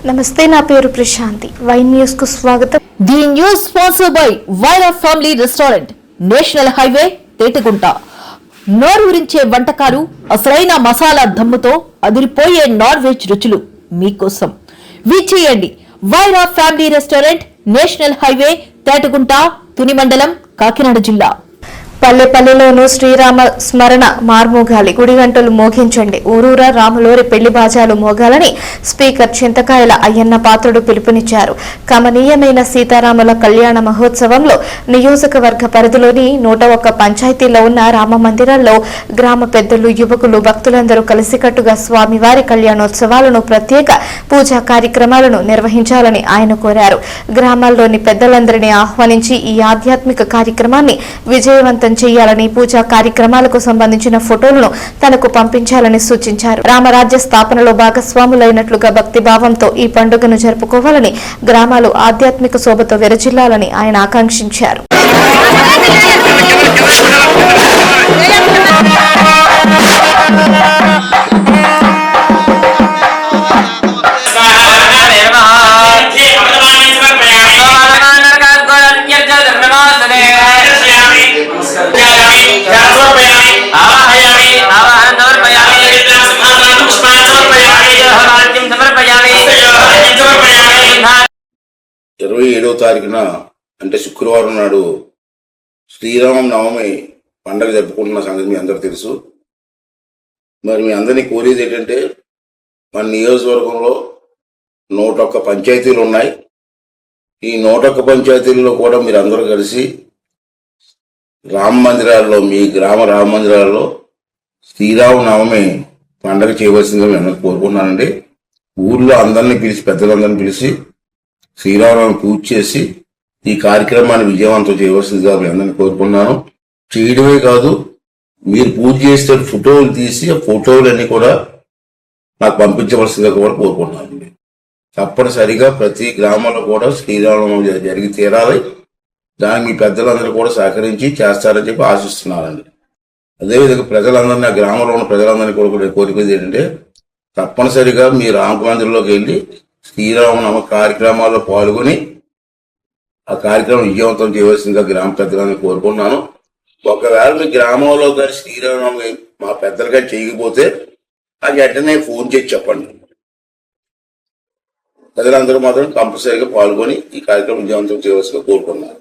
నమస్తే, నా పేరు ప్రశాంతి. వైన్ న్యూస్ కు స్వాగతం. The news sponsored by Wyra family restaurant, national highway, Tetagunta. నోరూరించే వంటకాలు, అసలైన మసాలా దమ్ముతో అదిరిపోయే నాన్ వెజ్ రుచులు మీకోసం. విచ్చేయండి Wyra family restaurant, national highway, Tetagunta, Tuni మండలం, కాకినాడ జిల్లా. పల్లె పల్లెలోనూ శ్రీరామ స్మరణ మార్మోగాలి, గుడి గంటలు మోగించండి, ఊరూరా రాములోరి పెళ్లి బాజాలు మోగాలని స్పీకర్ చింతకాయల అయ్యన్న పాత్రుడు పిలుపునిచ్చారు. కమనీయమైన సీతారాముల కళ్యాణ మహోత్సవంలో నియోజకవర్గ పరిధిలోని 101 పంచాయతీల్లో ఉన్న రామ మందిరాల్లో గ్రామ పెద్దలు, యువకులు, భక్తులందరూ కలిసికట్టుగా స్వామివారి కళ్యాణోత్సవాలను, ప్రత్యేక పూజా కార్యక్రమాలను నిర్వహించాలని ఆయన కోరారు. గ్రామాల్లోని పెద్దలందరినీ ఆహ్వానించి ఈ ఆధ్యాత్మిక కార్యక్రమాన్ని విజయవంతం చేయాలని, పూజా కార్యక్రమాలకు సంబంధించిన ఫోటోలను తనకు పంపించాలని సూచించారు. రామరాజ్య స్థాపనలో భాగస్వాములైనట్లుగా భక్తిభావంతో ఈ పండుగను జరుపుకోవాలని, గ్రామాలు ఆధ్యాత్మిక శోభతో విరజిల్లాలని ఆయన ఆకాంక్షించారు. తారీఖున అంటే శుక్రవారం నాడు శ్రీరామ నవమి పండుగ జరుపుకుంటున్న సంగతి మీ అందరూ తెలుసు. మరి మీ అందరినీ కోరేది ఏంటంటే, మన నియోజకవర్గంలో 101 పంచాయతీలు ఉన్నాయి. ఈ 101 పంచాయతీల్లో కూడా మీరు అందరూ కలిసి రామ మందిరాల్లో, మీ గ్రామ రామ మందిరాల్లో శ్రీరామ నవమి పండుగ చేయవలసిందిగా నేను కోరుకున్నానండి. ఊర్లో అందరినీ పిలిచి, పెద్దలందరినీ పిలిచి శ్రీరామనవమి పూజ చేసి ఈ కార్యక్రమాన్ని విజయవంతం చేయవలసిందిగా మీ అందరినీ కోరుకున్నాను. చేయడమే కాదు, మీరు పూజ చేస్తే ఫోటోలు తీసి ఆ ఫోటోలన్నీ కూడా నాకు పంపించవలసిందిగా కూడా కోరుకున్నాను. తప్పనిసరిగా ప్రతి గ్రామంలో కూడా శ్రీరామనవమి జరిగి తీరాలి. దానికి మీ పెద్దలందరూ కూడా సహకరించి చేస్తారని చెప్పి ఆశిస్తున్నానండి. అదేవిధంగా ప్రజలందరినీ, ఆ గ్రామంలో ఉన్న ప్రజలందరినీ కూడా కోరికది ఏంటంటే, తప్పనిసరిగా మీ రామ మందిరంలోకి వెళ్ళి శ్రీరామనవమి కార్యక్రమాల్లో పాల్గొని ఆ కార్యక్రమం విజయవంతం చేయవలసిందిగా గ్రామ పెద్దలని కోరుకున్నాను. ఒకవేళ మీ గ్రామంలో కానీ శ్రీరామనవమి మా పెద్దలు కానీ చేయకపోతే నాకు వెంటనే ఫోన్ చేసి చెప్పండి. ప్రజలందరూ మాత్రం కంపల్సరీగా పాల్గొని ఈ కార్యక్రమం విజయవంతం చేయవలసిందిగా కోరుకున్నాను.